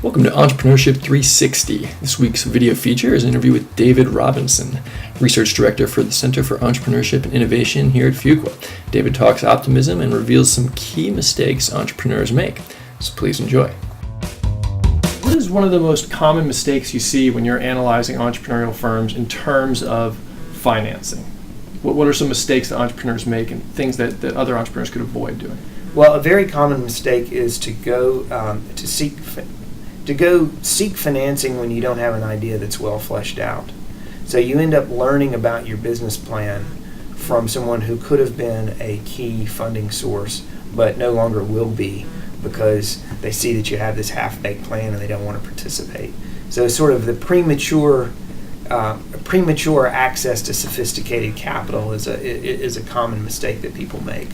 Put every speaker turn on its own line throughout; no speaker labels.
Welcome to Entrepreneurship 360. This week's video feature is an interview with David Robinson, Research Director for the Center for Entrepreneurship and Innovation here at Fuqua. David talks optimism and reveals some key mistakes entrepreneurs make. So please enjoy. What is one of the most common mistakes you see when you're analyzing entrepreneurial firms in terms of financing? What are some mistakes that entrepreneurs make and things that other entrepreneurs could avoid doing?
Well, a very common mistake is to go seek financing when you don't have an idea that's well fleshed out. So you end up learning about your business plan from someone who could have been a key funding source, but no longer will be because they see that you have this half-baked plan and they don't want to participate. So sort of the premature access to sophisticated capital is a common mistake that people make.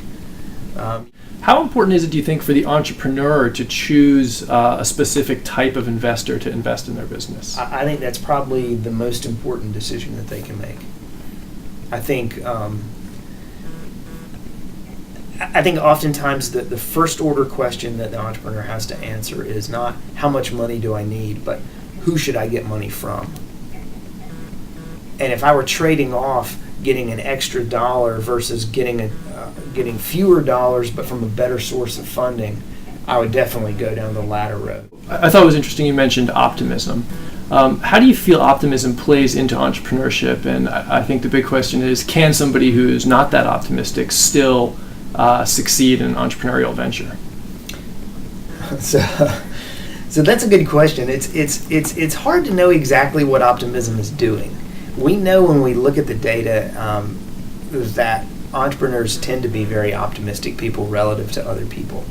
How important is it, do you think, for the entrepreneur to choose a specific type of investor to invest in their business?
I think that's probably the most important decision that they can make. I think oftentimes the first order question that the entrepreneur has to answer is not how much money do I need, but who should I get money from? And if I were trading off getting an extra dollar versus getting fewer dollars but from a better source of funding, I would definitely go down the latter road.
I thought it was interesting you mentioned optimism. How do you feel optimism plays into entrepreneurship? And I think the big question is, can somebody who is not that optimistic still succeed in an entrepreneurial venture?
So that's a good question. It's hard to know exactly what optimism is doing. We know when we look at the data that entrepreneurs tend to be very optimistic people relative to other people.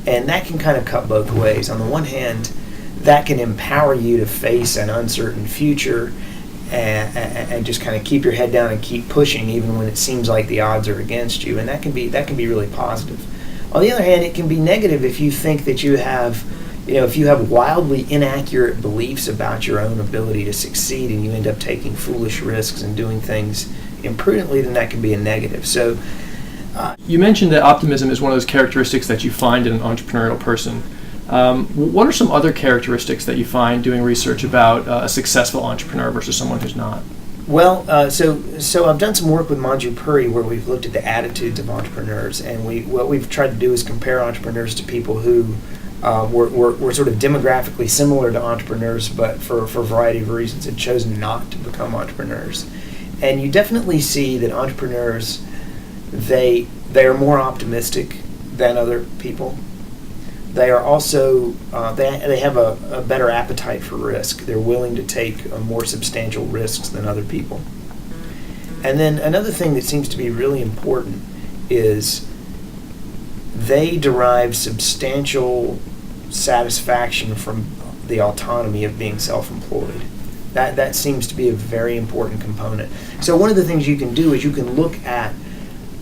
And that can kind of cut both ways. On the one hand, that can empower you to face an uncertain future and just kind of keep your head down and keep pushing even when it seems like the odds are against you. And that can be really positive. On the other hand, it can be negative if you think that if you have wildly inaccurate beliefs about your own ability to succeed and you end up taking foolish risks and doing things imprudently, then that can be a negative. So,
you mentioned that optimism is one of those characteristics that you find in an entrepreneurial person. What are some other characteristics that you find doing research about a successful entrepreneur versus someone who's not?
Well, so I've done some work with Manju Puri where we've looked at the attitudes of entrepreneurs, and what we've tried to do is compare entrepreneurs to people who were sort of demographically similar to entrepreneurs, but for a variety of reasons had chosen not to become entrepreneurs. And you definitely see that entrepreneurs, they are more optimistic than other people. They are also, they have a better appetite for risk. They're willing to take more substantial risks than other people. And then another thing that seems to be really important is they derive substantial satisfaction from the autonomy of being self-employed. That seems to be a very important component. So one of the things you can do is you can look at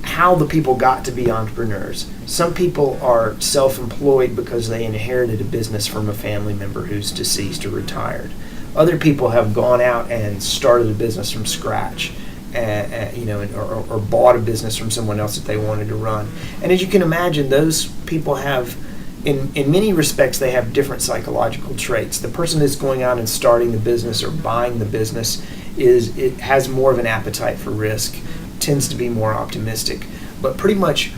how the people got to be entrepreneurs. Some people are self-employed because they inherited a business from a family member who's deceased or retired. Other people have gone out and started a business from scratch, or bought a business from someone else that they wanted to run. And as you can imagine, those people have, in many respects, they have different psychological traits. The person that's going out and starting the business or buying the business has more of an appetite for risk, tends to be more optimistic. But pretty much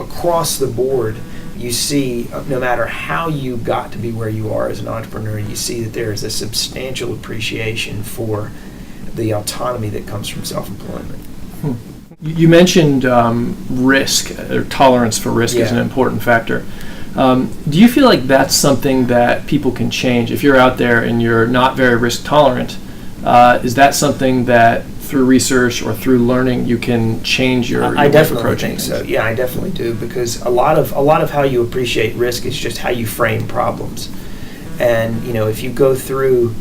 across the board, you see, no matter how you got to be where you are as an entrepreneur, you see that there is a substantial appreciation for the autonomy that comes from self-employment.
You mentioned risk, or tolerance for risk is an important factor. Do you feel like that's something that people can change? If you're out there and you're not very risk tolerant, is that something that through research or through learning you can change your
I definitely
approaching
think
things?
so. Yeah, I definitely do, because a lot of how you appreciate risk is just how you frame problems. And if you go through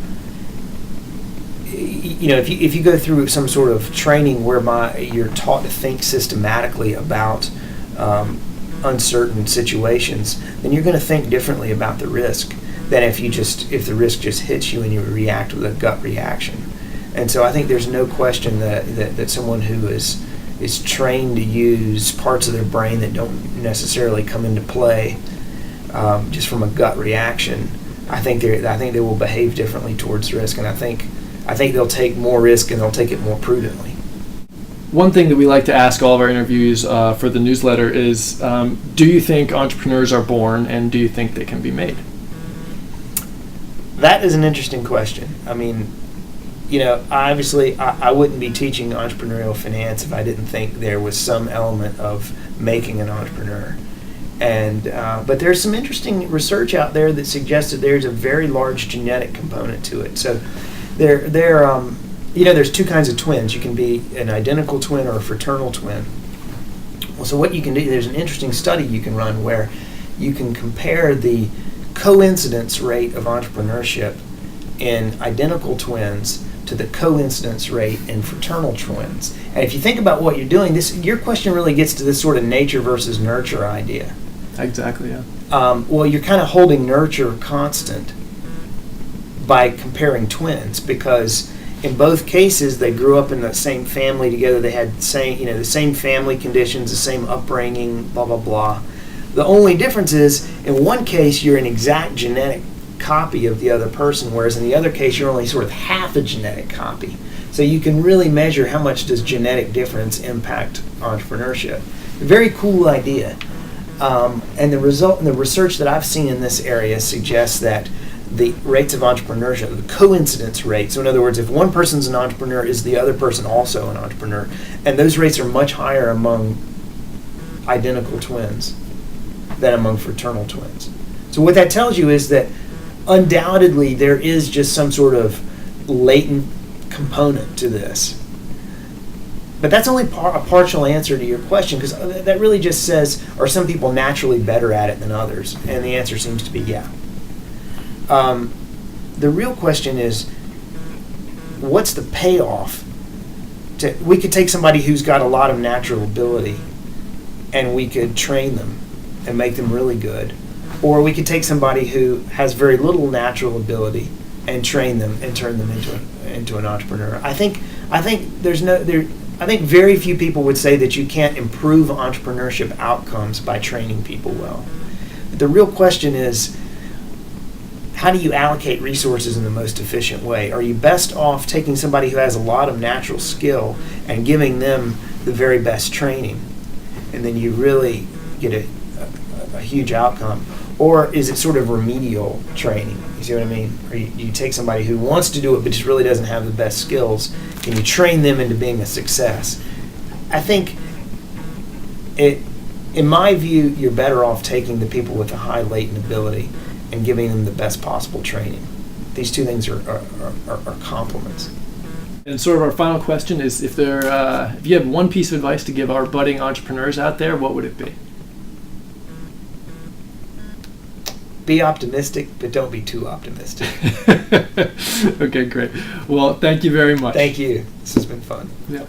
if you go through some sort of training whereby you're taught to think systematically about uncertain situations, then you're going to think differently about the risk than if the risk just hits you and you react with a gut reaction. And so I think there's no question that someone who is trained to use parts of their brain that don't necessarily come into play just from a gut reaction I think they will behave differently towards risk, and I think they'll take more risk and they'll take it more prudently.
One thing that we like to ask all of our interviews for the newsletter is, do you think entrepreneurs are born, and do you think they can be made?
That is an interesting question. I mean, obviously I wouldn't be teaching entrepreneurial finance if I didn't think there was some element of making an entrepreneur. And but there's some interesting research out there that suggests that there's a very large genetic component to it. So there's two kinds of twins. You can be an identical twin or a fraternal twin. Well, so what you can do, there's an interesting study you can run where you can compare the coincidence rate of entrepreneurship in identical twins to the coincidence rate in fraternal twins. And if you think about what you're doing, your question really gets to this sort of nature versus nurture idea.
Exactly, yeah.
Well, you're kind of holding nurture constant by comparing twins, because in both cases they grew up in the same family together. They had the same family conditions, the same upbringing, blah blah blah. The only difference is, in one case you're an exact genetic copy of the other person, whereas in the other case you're only sort of half a genetic copy. So you can really measure how much does genetic difference impact entrepreneurship. Very cool idea. And the research that I've seen in this area suggests that the rates of entrepreneurship, the coincidence rate, so in other words, if one person's an entrepreneur, is the other person also an entrepreneur? And those rates are much higher among identical twins than among fraternal twins. So what that tells you is that undoubtedly there is just some sort of latent component to this. But that's only a partial answer to your question, because that really just says, are some people naturally better at it than others? And the answer seems to be yeah. The real question is, what's the payoff? We could take somebody who's got a lot of natural ability and we could train them and make them really good. Or we could take somebody who has very little natural ability and train them and turn them into an entrepreneur. I think very few people would say that you can't improve entrepreneurship outcomes by training people well. But the real question is, how do you allocate resources in the most efficient way? Are you best off taking somebody who has a lot of natural skill and giving them the very best training, and then you really get a huge outcome? Or is it sort of remedial training? You see what I mean? Or you take somebody who wants to do it but just really doesn't have the best skills, and you train them into being a success. I think, in my view, you're better off taking the people with a high latent ability and giving them the best possible training. These two things are complements.
And sort of our final question is, if you have one piece of advice to give our budding entrepreneurs out there, what would it be?
Be optimistic, but don't be too optimistic.
Okay, great. Well, thank you very much.
Thank you. This has been fun.
Yeah.